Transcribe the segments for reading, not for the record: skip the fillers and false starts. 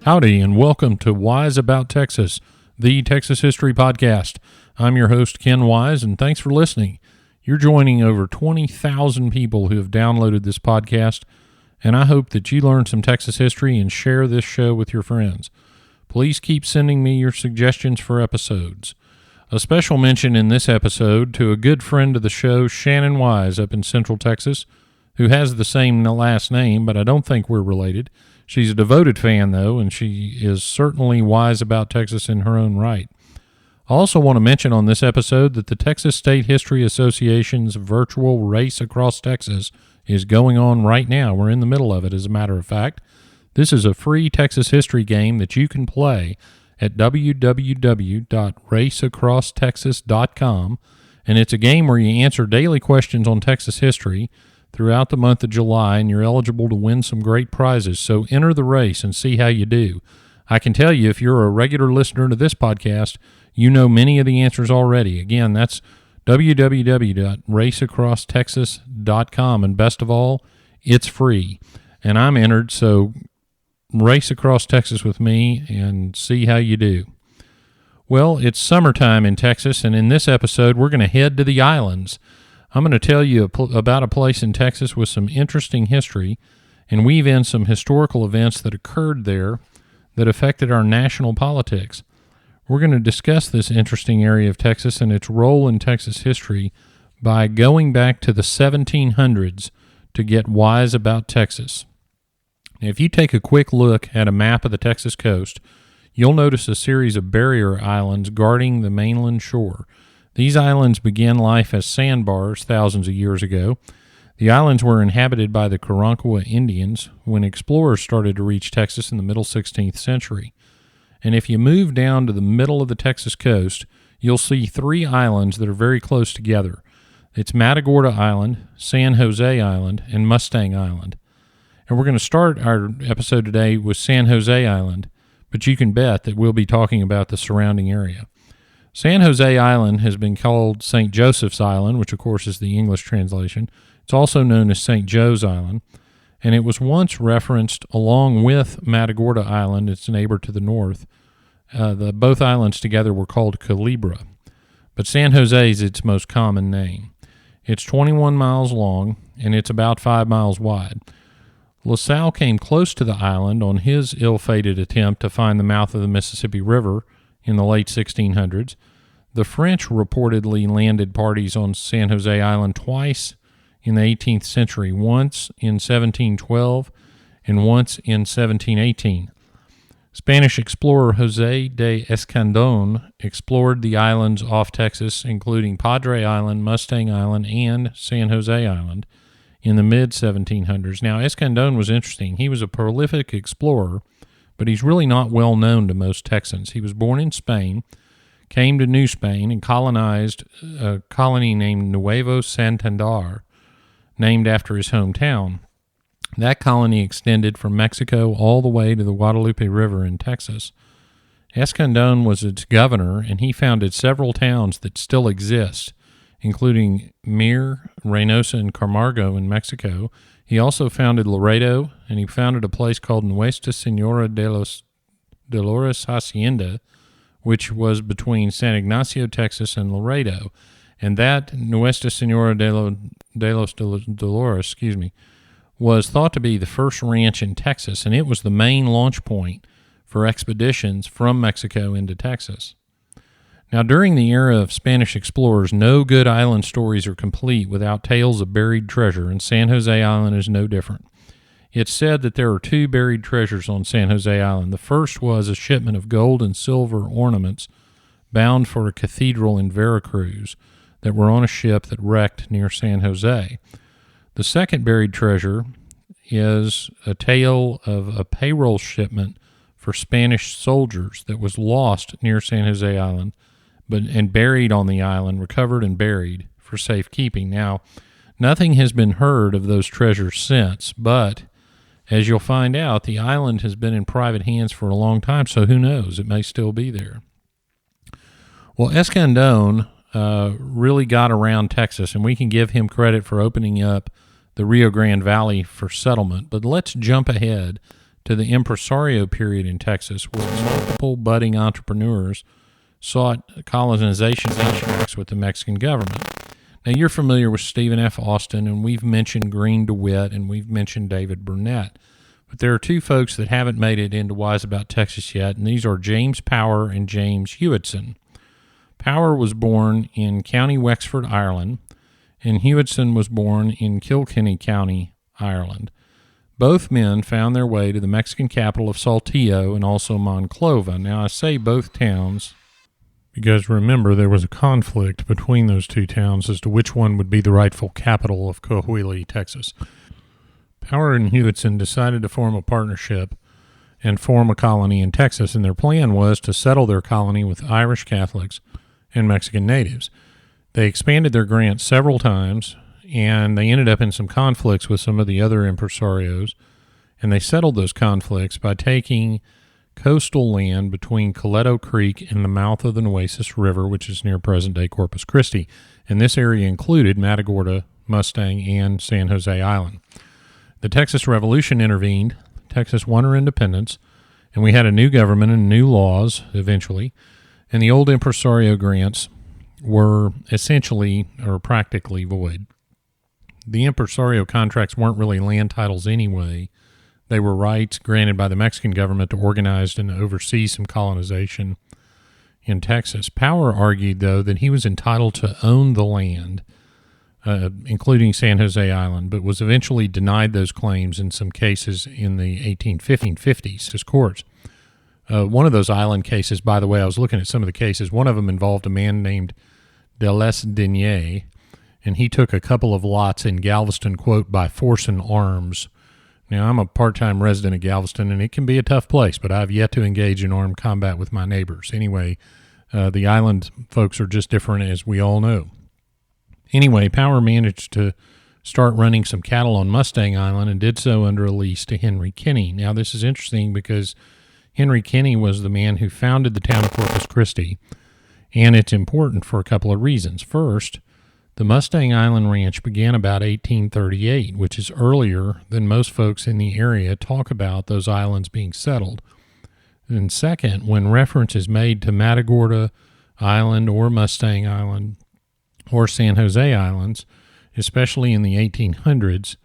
Howdy, and welcome to Wise About Texas, the Texas History Podcast. I'm your host, Ken Wise, and thanks for listening. You're joining over 20,000 people who have downloaded this podcast, and I hope that you learn some Texas history and share this show with your friends. Please keep sending me your suggestions for episodes. A special mention in this episode to a good friend of the show, Shannon Wise, up in Central Texas, who has the same last name, but I don't think we're related. She's a devoted fan, though, and she is certainly wise about Texas in her own right. I also want to mention on this episode that the Texas State History Association's virtual Race Across Texas is going on right now. We're in the middle of it, as a matter of fact. This is a free Texas history game that you can play at www.raceacrosstexas.com, and it's a game where you answer daily questions on Texas history throughout the month of July, and you're eligible to win some great prizes. So enter the race and see how you do. I can tell you, if you're a regular listener to this podcast, you know many of the answers already. Again, that's www.raceacrosstexas.com, and best of all, it's free. And I'm entered, so race across Texas with me and see how you do. Well, it's summertime in Texas, and in this episode, we're going to head to the islands. I'm going to tell you about a place in Texas with some interesting history and weave in some historical events that occurred there that affected our national politics. We're going to discuss this interesting area of Texas and its role in Texas history by going back to the 1700s to get wise about Texas. Now, if you take a quick look at a map of the Texas coast, you'll notice a series of barrier islands guarding the mainland shore. These islands began life as sandbars thousands of years ago. The islands were inhabited by the Karankawa Indians when explorers started to reach Texas in the middle 16th century. And if you move down to the middle of the Texas coast, you'll see three islands that are very close together. It's Matagorda Island, San Jose Island, and Mustang Island. And we're going to start our episode today with San Jose Island, but you can bet that we'll be talking about the surrounding area. San Jose Island has been called St. Joseph's Island, which of course is the English translation. It's also known as St. Joe's Island, and it was once referenced along with Matagorda Island, its neighbor to the north. Both islands together were called Culebra, but San Jose is its most common name. It's 21 miles long, and it's about 5 miles wide. LaSalle came close to the island on his ill-fated attempt to find the mouth of the Mississippi River in the late 1600s. The French reportedly landed parties on San Jose Island twice in the 18th century, once in 1712 and once in 1718. Spanish explorer José de Escandón explored the islands off Texas, including Padre Island, Mustang Island, and San Jose Island in the mid-1700s. Now, Escandón was interesting. He was a prolific explorer, but he's really not well known to most Texans. He was born in Spain, came to New Spain, and colonized a colony named Nuevo Santander, named after his hometown. That colony extended from Mexico all the way to the Guadalupe River in Texas. Escandón was its governor, and he founded several towns that still exist, including Mir, Reynosa, and Camargo in Mexico. He also founded Laredo, and he founded a place called Nuestra Señora de los Dolores Hacienda, which was between San Ignacio, Texas, and Laredo. And that Nuestra Señora de los Dolores, was thought to be the first ranch in Texas, and it was the main launch point for expeditions from Mexico into Texas. Now, during the era of Spanish explorers, no good island stories are complete without tales of buried treasure, and San Jose Island is no different. It's said that there are two buried treasures on San Jose Island. The first was a shipment of gold and silver ornaments bound for a cathedral in Veracruz that were on a ship that wrecked near San Jose. The second buried treasure is a tale of a payroll shipment for Spanish soldiers that was lost near San Jose Island and buried on the island, recovered and buried for safekeeping. Now, nothing has been heard of those treasures since, but as you'll find out, the island has been in private hands for a long time, so who knows? It may still be there. Well, Escandón really got around Texas, and we can give him credit for opening up the Rio Grande Valley for settlement. But let's jump ahead to the impresario period in Texas, where multiple budding entrepreneurs sought colonization contracts with the Mexican government. Now, you're familiar with Stephen F. Austin, and we've mentioned Green DeWitt, and we've mentioned David Burnett. But there are two folks that haven't made it into Wise About Texas yet, and these are James Power and James Hewitson. Power was born in County Wexford, Ireland, and Hewitson was born in Kilkenny County, Ireland. Both men found their way to the Mexican capital of Saltillo and also Monclova. Now, I say both towns because remember there was a conflict between those two towns as to which one would be the rightful capital of Coahuila, Texas. Power and Hewitson decided to form a partnership and form a colony in Texas, and their plan was to settle their colony with Irish Catholics and Mexican natives. They expanded their grant several times, and they ended up in some conflicts with some of the other impresarios, and they settled those conflicts by taking coastal land between Coleto Creek and the mouth of the Nueces River, which is near present-day Corpus Christi, and this area included Matagorda, Mustang, and San Jose Island. The Texas Revolution intervened. Texas won her independence, and we had a new government and new laws eventually, and the old impresario grants were essentially or practically void. The impresario contracts weren't really land titles anyway. They were rights granted by the Mexican government to organize and oversee some colonization in Texas. Power argued, though, that he was entitled to own the land, including San Jose Island, but was eventually denied those claims in some cases in the 1850s, his courts. One of those island cases, by the way, I was looking at some of the cases. One of them involved a man named de Lesdenier, and he took a couple of lots in Galveston, quote, by force and arms. Now, I'm a part-time resident of Galveston, and it can be a tough place, but I've yet to engage in armed combat with my neighbors. Anyway, the island folks are just different, as we all know. Anyway, Power managed to start running some cattle on Mustang Island and did so under a lease to Henry Kinney. Now, this is interesting because Henry Kinney was the man who founded the town of Corpus Christi, and it's important for a couple of reasons. First, the Mustang Island Ranch began about 1838, which is earlier than most folks in the area talk about those islands being settled. And second, when reference is made to Matagorda Island or Mustang Island or San Jose Islands, especially in the 1800s,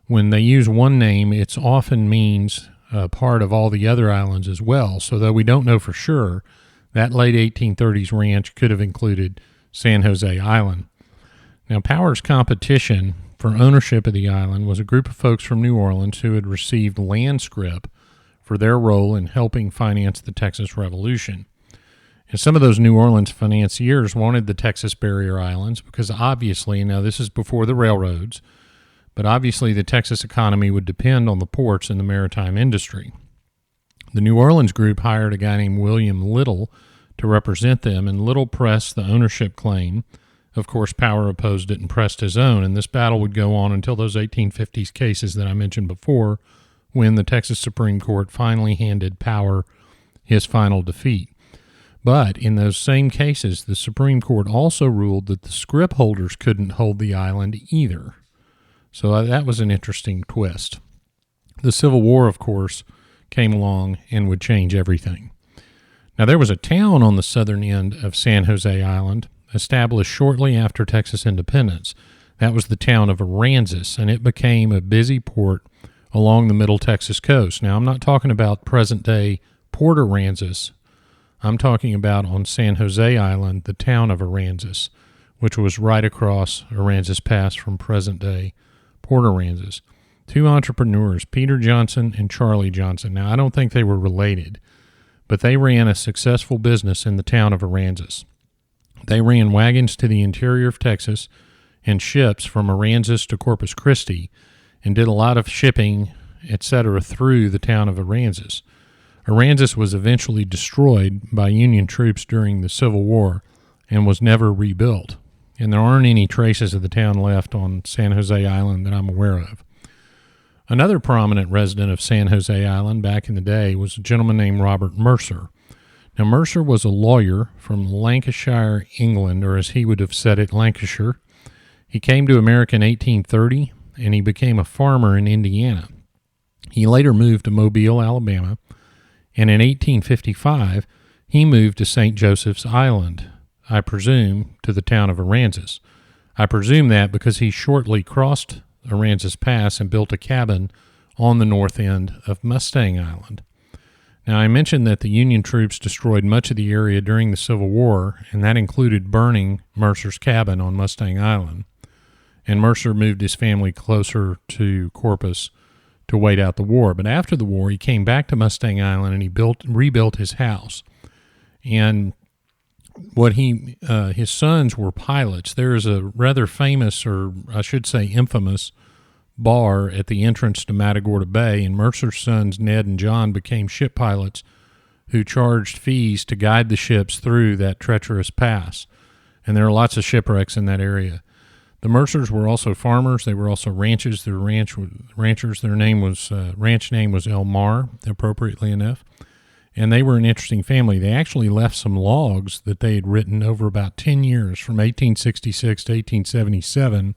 when they use one name, it often means part of all the other islands as well. So though we don't know for sure, that late 1830s ranch could have included San Jose Island. Now, Power's competition for ownership of the island was a group of folks from New Orleans who had received land scrip for their role in helping finance the Texas Revolution. And some of those New Orleans financiers wanted the Texas barrier islands because obviously, now this is before the railroads, but obviously the Texas economy would depend on the ports and the maritime industry. The New Orleans group hired a guy named William Little to represent them, and Little pressed the ownership claim. Of course, Power opposed it and pressed his own, and this battle would go on until those 1850s cases that I mentioned before, when the Texas Supreme Court finally handed Power his final defeat. But in those same cases, the Supreme Court also ruled that the scrip holders couldn't hold the island either. So that was an interesting twist. The Civil War, of course, came along and would change everything. Now, there was a town on the southern end of San Jose Island established shortly after Texas independence. That was the town of Aransas, and it became a busy port along the Middle Texas coast. Now, I'm not talking about present-day Port Aransas. I'm talking about on San Jose Island, the town of Aransas, which was right across Aransas Pass from present-day Port Aransas. Two entrepreneurs, Peter Johnson and Charlie Johnson. Now, I don't think they were related, but they ran a successful business in the town of Aransas. They ran wagons to the interior of Texas and ships from Aransas to Corpus Christi and did a lot of shipping, etc., through the town of Aransas. Aransas was eventually destroyed by Union troops during the Civil War and was never rebuilt. And there aren't any traces of the town left on San Jose Island that I'm aware of. Another prominent resident of San Jose Island back in the day was a gentleman named Robert Mercer. Now, Mercer was a lawyer from Lancashire, England, or as he would have said it, Lancashire. He came to America in 1830, and he became a farmer in Indiana. He later moved to Mobile, Alabama, and in 1855, he moved to St. Joseph's Island, I presume to the town of Aransas. I presume that because he shortly crossed Aransas Pass and built a cabin on the north end of Mustang Island. Now, I mentioned that the Union troops destroyed much of the area during the Civil War, and that included burning Mercer's cabin on Mustang Island. And Mercer moved his family closer to Corpus to wait out the war. But after the war, he came back to Mustang Island and he rebuilt his house. And his sons were pilots. There is a rather famous, or I should say infamous, bar at the entrance to Matagorda Bay, and Mercer's sons Ned and John became ship pilots who charged fees to guide the ships through that treacherous pass. And there are lots of shipwrecks in that area. The Mercers were also farmers. They were also ranchers. Their ranchers. Their ranch name was Elmar, appropriately enough. And they were an interesting family. They actually left some logs that they had written over about 10 years, from 1866 to 1877.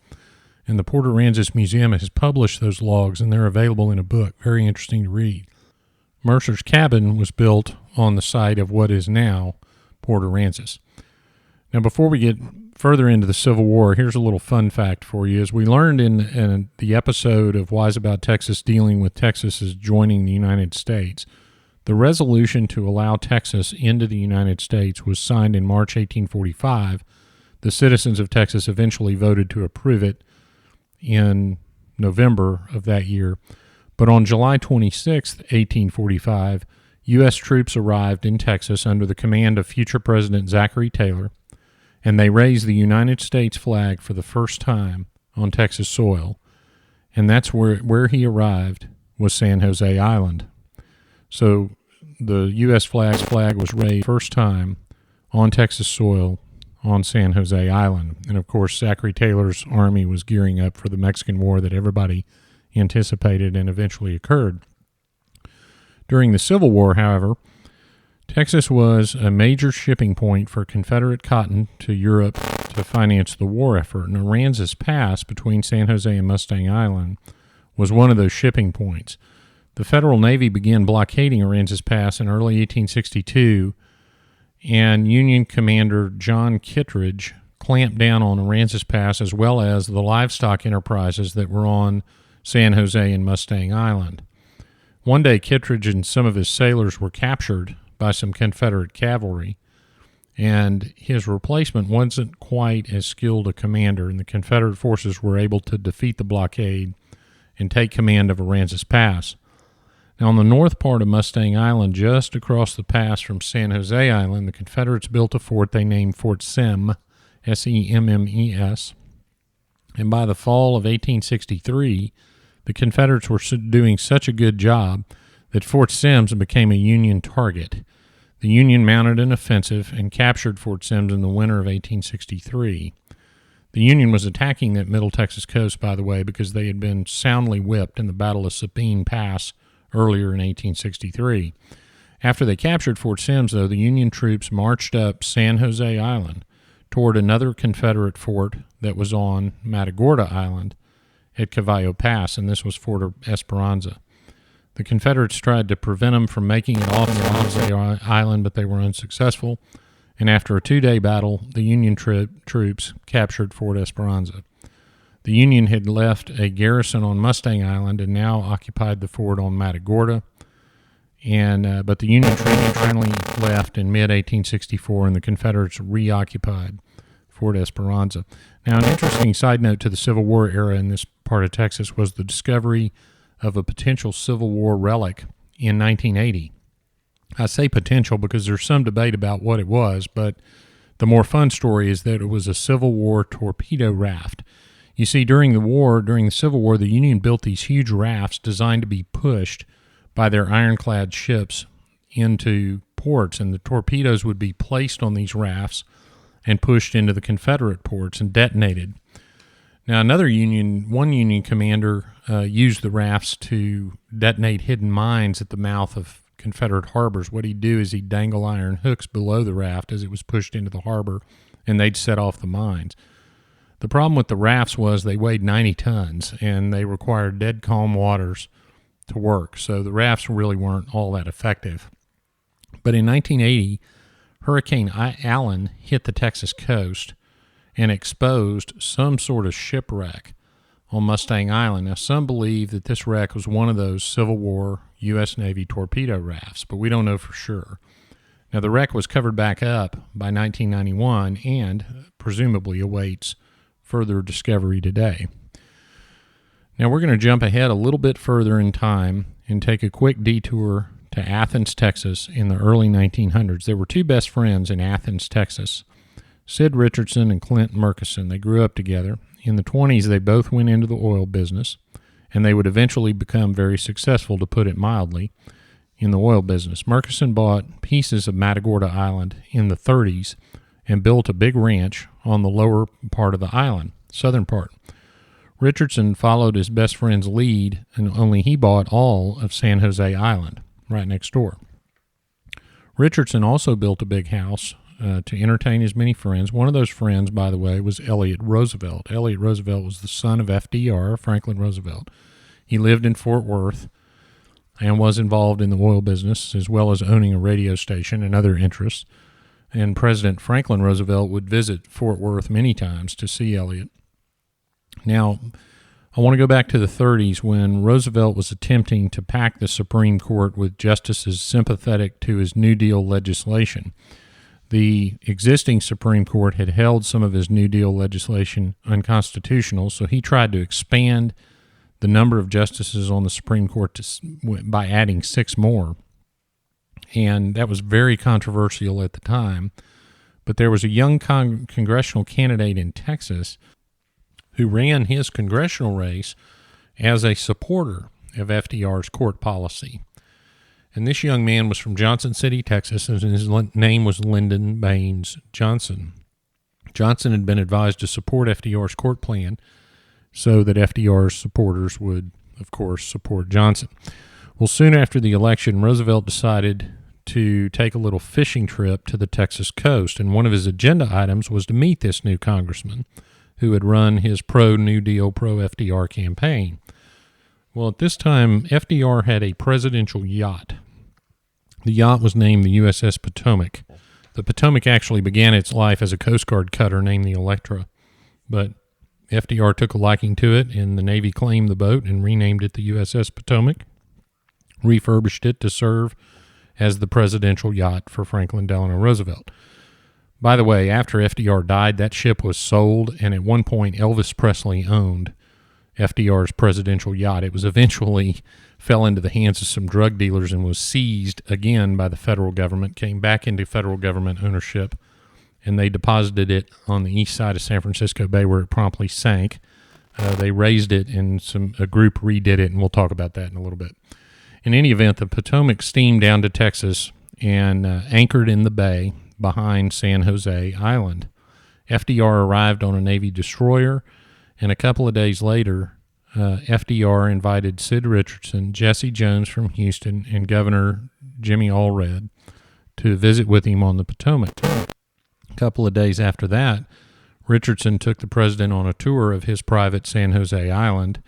And the Port Aransas Museum has published those logs, and they're available in a book. Very interesting to read. Mercer's cabin was built on the site of what is now Port Aransas. Now, before we get further into the Civil War, here's a little fun fact for you. As we learned in the episode of Wise About Texas dealing with Texas as joining the United States, the resolution to allow Texas into the United States was signed in March 1845. The citizens of Texas eventually voted to approve it in November of that year. But on July 26, 1845, U.S. troops arrived in Texas under the command of future President Zachary Taylor, and they raised the United States flag for the first time on Texas soil. And that's where he arrived was San Jose Island. So the U.S. flag was raised first time on Texas soil on San Jose Island. And, of course, Zachary Taylor's army was gearing up for the Mexican War that everybody anticipated and eventually occurred. During the Civil War, however, Texas was a major shipping point for Confederate cotton to Europe to finance the war effort. And Aransas Pass between San Jose and Mustang Island was one of those shipping points. The Federal Navy began blockading Aransas Pass in early 1862, and Union Commander John Kittredge clamped down on Aransas Pass as well as the livestock enterprises that were on San Jose and Mustang Island. One day, Kittredge and some of his sailors were captured by some Confederate cavalry, and his replacement wasn't quite as skilled a commander, and the Confederate forces were able to defeat the blockade and take command of Aransas Pass. Now, on the north part of Mustang Island, just across the pass from San Jose Island, the Confederates built a fort they named Fort Sem, S-E-M-M-E-S, and by the fall of 1863, the Confederates were doing such a good job that Fort Sims became a Union target. The Union mounted an offensive and captured Fort Sims in the winter of 1863. The Union was attacking that Middle Texas coast, by the way, because they had been soundly whipped in the Battle of Sabine Pass earlier in 1863. After they captured Fort Sims, though, the Union troops marched up San Jose Island toward another Confederate fort that was on Matagorda Island at Cavallo Pass, and this was Fort Esperanza. The Confederates tried to prevent them from making it off San Jose Island, but they were unsuccessful, and after a 2-day battle, the Union troops captured Fort Esperanza. The Union had left a garrison on Mustang Island and now occupied the fort on Matagorda, but the Union troops finally left in mid-1864, and the Confederates reoccupied Fort Esperanza. Now, an interesting side note to the Civil War era in this part of Texas was the discovery of a potential Civil War relic in 1980. I say potential because there's some debate about what it was, but the more fun story is that it was a Civil War torpedo raft. You see, during the Civil War, the Union built these huge rafts designed to be pushed by their ironclad ships into ports, and the torpedoes would be placed on these rafts and pushed into the Confederate ports and detonated. Now, one Union commander used the rafts to detonate hidden mines at the mouth of Confederate harbors. What he'd do is he'd dangle iron hooks below the raft as it was pushed into the harbor, and they'd set off the mines. The problem with the rafts was they weighed 90 tons, and they required dead calm waters to work, so the rafts really weren't all that effective. But in 1980, Hurricane Allen hit the Texas coast and exposed some sort of shipwreck on Mustang Island. Now, some believe that this wreck was one of those Civil War U.S. Navy torpedo rafts, but we don't know for sure. Now, the wreck was covered back up by 1991 and presumably awaits further discovery today. Now, we're going to jump ahead a little bit further in time and take a quick detour to Athens, Texas in the early 1900s. There were two best friends in Athens, Texas, Sid Richardson and Clint Murkison. They grew up together. In the 20s, they both went into the oil business, and they would eventually become very successful, to put it mildly, in the oil business. Murkison bought pieces of Matagorda Island in the 30s and built a big ranch on the lower part of the island, southern part. Richardson followed his best friend's lead, and only he bought all of San Jose Island, right next door. Richardson also built a big house to entertain his many friends. One of those friends, by the way, was Elliott Roosevelt. Elliott Roosevelt was the son of FDR, Franklin Roosevelt. He lived in Fort Worth and was involved in the oil business, as well as owning a radio station and other interests. And President Franklin Roosevelt would visit Fort Worth many times to see Elliott. Now, I want to go back to the 30s when Roosevelt was attempting to pack the Supreme Court with justices sympathetic to his New Deal legislation. The existing Supreme Court had held some of his New Deal legislation unconstitutional, so he tried to expand the number of justices on the Supreme Court by adding 6 more. And that was very controversial at the time. But there was a young congressional candidate in Texas who ran his congressional race as a supporter of FDR's court policy. And this young man was from Johnson City, Texas, and his name was Lyndon Baines Johnson. Johnson had been advised to support FDR's court plan so that FDR's supporters would, of course, support Johnson. Well, soon after the election, Roosevelt decided to take a little fishing trip to the Texas coast, and one of his agenda items was to meet this new congressman who had run his pro-New Deal, pro-FDR campaign. Well, at this time, FDR had a presidential yacht. The yacht was named the USS Potomac. The Potomac actually began its life as a Coast Guard cutter named the Electra, but FDR took a liking to it, and the Navy claimed the boat and renamed it the USS Potomac, refurbished it to serve as the presidential yacht for Franklin Delano Roosevelt. By the way, after FDR died, that ship was sold, and at one point Elvis Presley owned FDR's presidential yacht. It was eventually fell into the hands of some drug dealers and was seized again by the federal government, came back into federal government ownership, and they deposited it on the east side of San Francisco Bay where it promptly sank. They raised it, and a group redid it, and we'll talk about that in a little bit. In any event, the Potomac steamed down to Texas and anchored in the bay behind San Jose Island. FDR arrived on a Navy destroyer, and a couple of days later, FDR invited Sid Richardson, Jesse Jones from Houston, and Governor Jimmy Allred to visit with him on the Potomac. A couple of days after that, Richardson took the president on a tour of his private San Jose Island,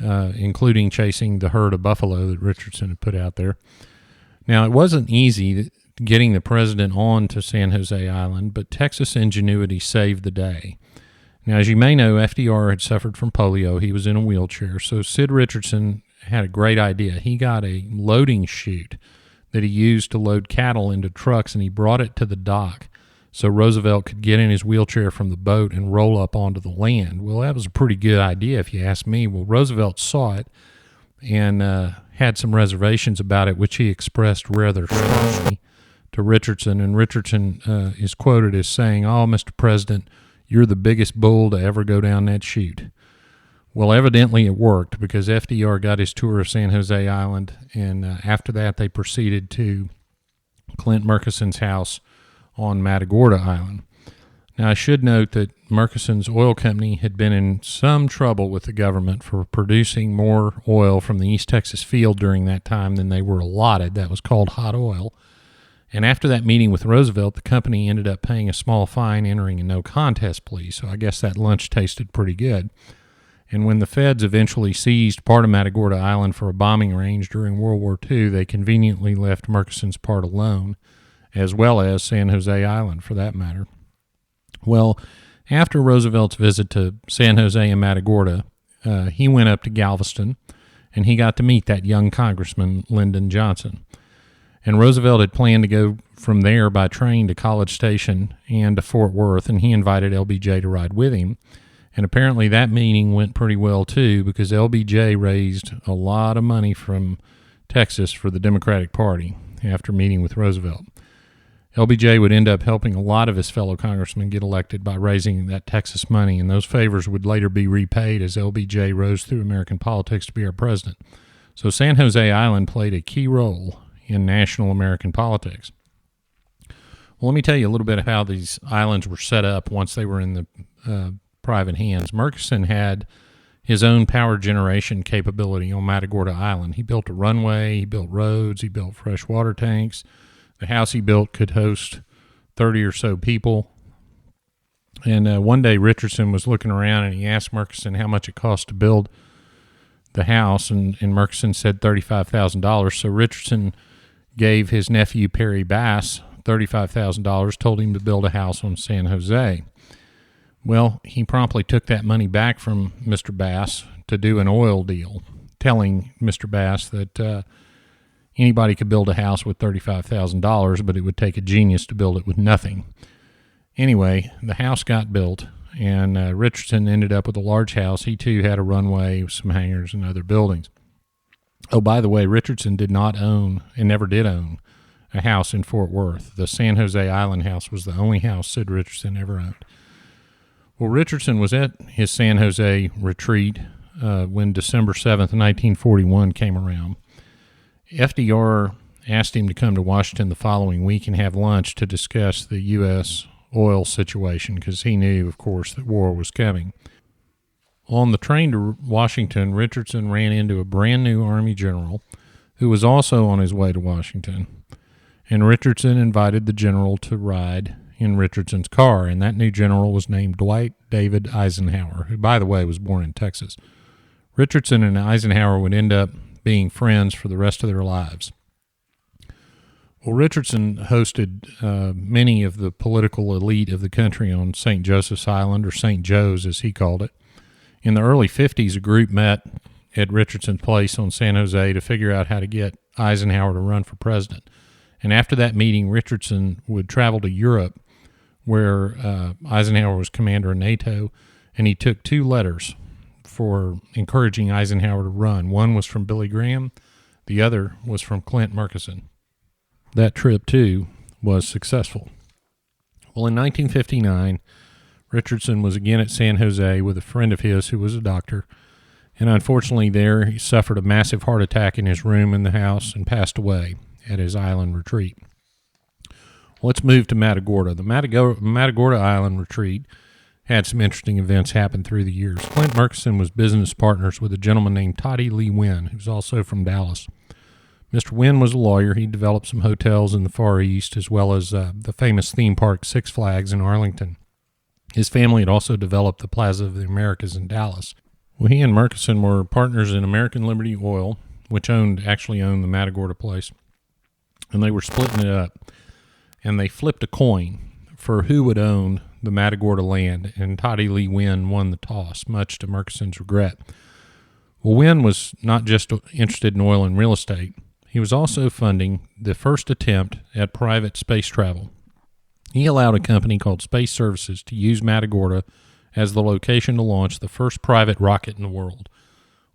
including chasing the herd of buffalo that Richardson had put out there. Now, it wasn't easy getting the president on to San Jose Island, but Texas ingenuity saved the day. Now, as you may know, FDR had suffered from polio. He was in a wheelchair, so Sid Richardson had a great idea. He got a loading chute that he used to load cattle into trucks, and he brought it to the dock so Roosevelt could get in his wheelchair from the boat and roll up onto the land. Well, that was a pretty good idea if you ask me. Well, Roosevelt saw it and had some reservations about it, which he expressed rather strongly to Richardson, and Richardson is quoted as saying, "Oh, Mr. President, you're the biggest bull to ever go down that chute." Well, evidently it worked, because FDR got his tour of San Jose Island, and after that they proceeded to Clint Murkison's house on Matagorda Island. Now, I should note that Murkison's oil company had been in some trouble with the government for producing more oil from the East Texas field during that time than they were allotted. That was called hot oil. And after that meeting with Roosevelt, the company ended up paying a small fine, entering a no-contest plea. So I guess that lunch tasted pretty good. And when the feds eventually seized part of Matagorda Island for a bombing range during World War II, they conveniently left Murchison's part alone, as well as San Jose Island, for that matter. Well, after Roosevelt's visit to San Jose and Matagorda, he went up to Galveston, and he got to meet that young Congressman, Lyndon Johnson. And Roosevelt had planned to go from there by train to College Station and to Fort Worth, and he invited LBJ to ride with him. And apparently that meeting went pretty well, too, because LBJ raised a lot of money from Texas for the Democratic Party after meeting with Roosevelt. LBJ would end up helping a lot of his fellow congressmen get elected by raising that Texas money, and those favors would later be repaid as LBJ rose through American politics to be our president. So San Jose Island played a key role in national American politics. Well, let me tell you a little bit of how these islands were set up once they were in the private hands. Murchison had his own power generation capability on Matagorda Island. He built a runway, he built roads, he built fresh water tanks. The house he built could host 30 or so people. And one day Richardson was looking around and he asked Murchison how much it cost to build the house, and Murchison said $35,000. So Richardson gave his nephew Perry Bass $35,000, told him to build a house on San Jose. Well, he promptly took that money back from Mr. Bass to do an oil deal, telling Mr. Bass that anybody could build a house with $35,000, but it would take a genius to build it with nothing. Anyway, the house got built, and Richardson ended up with a large house. He, too, had a runway, some hangars, and other buildings. Oh, by the way, Richardson did not own, and never did own, a house in Fort Worth. The San Jose Island house was the only house Sid Richardson ever owned. Well, Richardson was at his San Jose retreat when December 7th, 1941 came around. FDR asked him to come to Washington the following week and have lunch to discuss the U.S. oil situation, because he knew, of course, that war was coming. On the train to Washington, Richardson ran into a brand new Army general who was also on his way to Washington. And Richardson invited the general to ride in Richardson's car, and that new general was named Dwight David Eisenhower, who, by the way, was born in Texas. Richardson and Eisenhower would end up being friends for the rest of their lives. Well, Richardson hosted many of the political elite of the country on St. Joseph's Island, or St. Joe's as he called it. In the early 50s, a group met at Richardson's place on San Jose to figure out how to get Eisenhower to run for president. And after that meeting, Richardson would travel to Europe, where Eisenhower was commander of NATO, and he took 2 letters for encouraging Eisenhower to run. One was from Billy Graham. The other was from Clint Murchison. That trip, too, was successful. Well, in 1959, Richardson was again at San Jose with a friend of his who was a doctor, and unfortunately there he suffered a massive heart attack in his room in the house and passed away at his island retreat. Let's move to Matagorda. The Matagorda Island retreat had some interesting events happen through the years. Clint Murchison was business partners with a gentleman named Toddy Lee Wynn, who's also from Dallas. Mr. Wynn was a lawyer. He developed some hotels in the Far East, as well as the famous theme park Six Flags in Arlington. His family had also developed the Plaza of the Americas in Dallas. Well, he and Murchison were partners in American Liberty Oil, which actually owned the Matagorda place, and they were splitting it up. And they flipped a coin for who would own the Matagorda land, and Toddy Lee Wynn won the toss, much to Murchison's regret. Well, Wynn was not just interested in oil and real estate. He was also funding the first attempt at private space travel. He allowed a company called Space Services to use Matagorda as the location to launch the first private rocket in the world.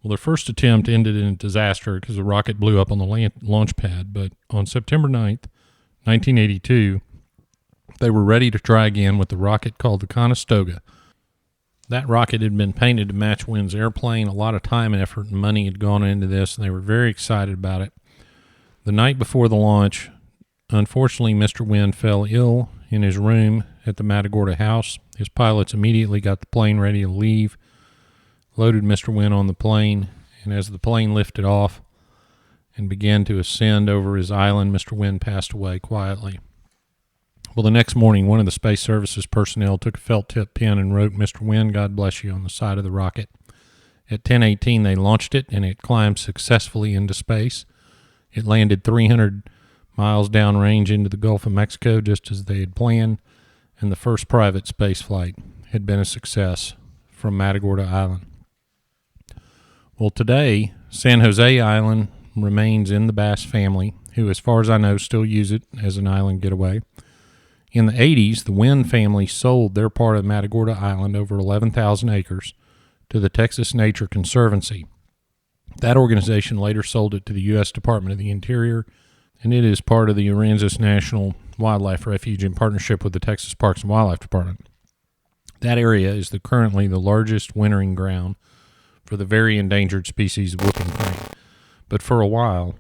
Well, their first attempt ended in a disaster because the rocket blew up on the launch pad, but on September 9th, 1982, they were ready to try again with the rocket called the Conestoga. That rocket had been painted to match Wynn's airplane. A lot of time and effort and money had gone into this, and they were very excited about it. The night before the launch, unfortunately, Mr. Wynn fell ill in his room at the Matagorda house. His pilots immediately got the plane ready to leave, loaded Mr. Wynn on the plane, and as the plane lifted off and began to ascend over his island, Mr. Wynn passed away quietly. Well, the next morning, one of the Space Services personnel took a felt-tip pen and wrote, "Mr. Wynn, God bless you," on the side of the rocket. At 10:18, they launched it, and it climbed successfully into space. It landed 300 miles downrange into the Gulf of Mexico, just as they had planned, and the first private space flight had been a success from Matagorda Island. Well, today, San Jose Island remains in the Bass family, who, as far as I know, still use it as an island getaway. In the 80s, the Wynn family sold their part of Matagorda Island, over 11,000 acres, to the Texas Nature Conservancy. That organization later sold it to the U.S. Department of the Interior, and it is part of the Aransas National Wildlife Refuge in partnership with the Texas Parks and Wildlife Department. That area is currently the largest wintering ground for the very endangered species of whooping crane. But for a while,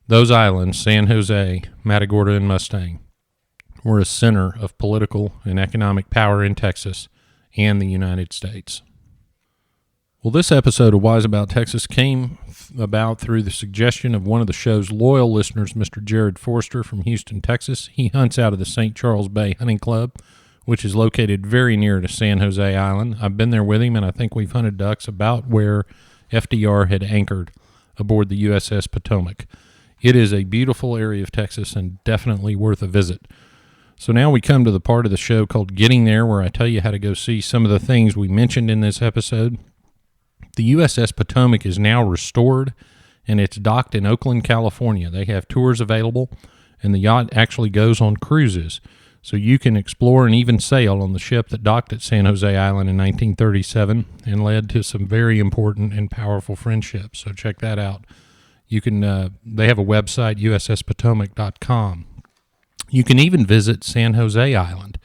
those islands, San Jose, Matagorda, and Mustang, were a center of political and economic power in Texas and the United States. Well, this episode of Wise About Texas came about through the suggestion of one of the show's loyal listeners, Mr. Jared Forster from Houston, Texas. He hunts out of the St. Charles Bay Hunting Club, which is located very near to San Jose Island. I've been there with him, and I think we've hunted ducks about where FDR had anchored aboard the USS Potomac. It is a beautiful area of Texas and definitely worth a visit. So now we come to the part of the show called Getting There, where I tell you how to go see some of the things we mentioned in this episode. The USS Potomac is now restored, and it's docked in Oakland, California. They have tours available, and the yacht actually goes on cruises. So you can explore and even sail on the ship that docked at San Jose Island in 1937 and led to some very important and powerful friendships. So check that out. You can. They have a website, usspotomac.com. You can even visit San Jose Island.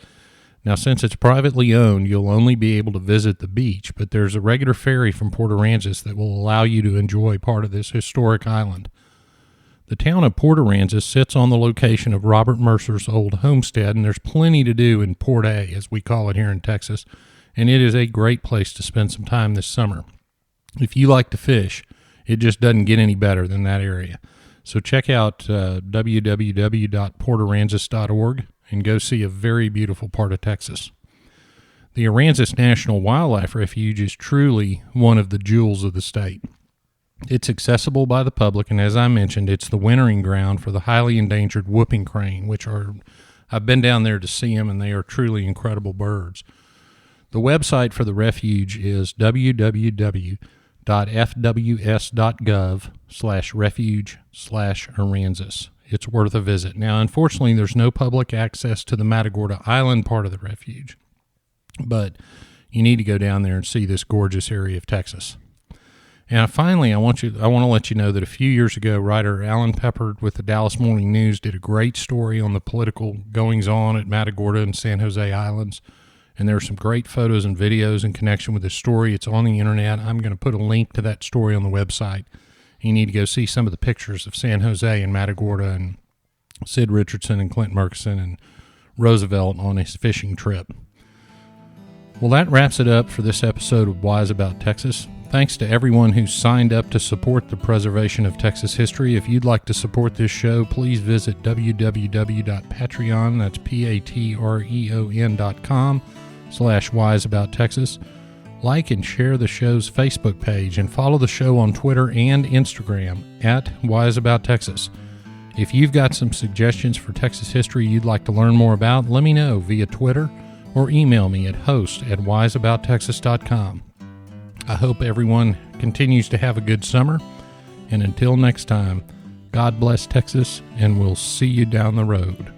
Now, since it's privately owned, you'll only be able to visit the beach, but there's a regular ferry from Port Aransas that will allow you to enjoy part of this historic island. The town of Port Aransas sits on the location of Robert Mercer's old homestead, and there's plenty to do in Port A, as we call it here in Texas, and it is a great place to spend some time this summer. If you like to fish, it just doesn't get any better than that area. So check out www.portaransas.org and go see a very beautiful part of Texas. The Aransas National Wildlife Refuge is truly one of the jewels of the state. It's accessible by the public, and as I mentioned, it's the wintering ground for the highly endangered whooping crane, I've been down there to see them, and they are truly incredible birds. The website for the refuge is www.fws.gov/refuge/Aransas. It's worth a visit. Now, unfortunately, there's no public access to the Matagorda Island part of the refuge, but you need to go down there and see this gorgeous area of Texas. And finally, I want to let you know that a few years ago, writer Alan Peppard with the Dallas Morning News did a great story on the political goings-on at Matagorda and San Jose Islands, and there are some great photos and videos in connection with this story. It's on the internet. I'm going to put a link to that story on the website. You need to go see some of the pictures of San Jose and Matagorda and Sid Richardson and Clint Murkison and Roosevelt on his fishing trip. Well, that wraps it up for this episode of Wise About Texas. Thanks to everyone who signed up to support the preservation of Texas history. If you'd like to support this show, please visit www.patreon, that's patreon.com/wiseabouttexas. Like and share the show's Facebook page and follow the show on Twitter and Instagram @WiseAboutTexas. If you've got some suggestions for Texas history you'd like to learn more about, let me know via Twitter or email me at host@wiseabouttexas.com. I hope everyone continues to have a good summer, and until next time, God bless Texas, and we'll see you down the road.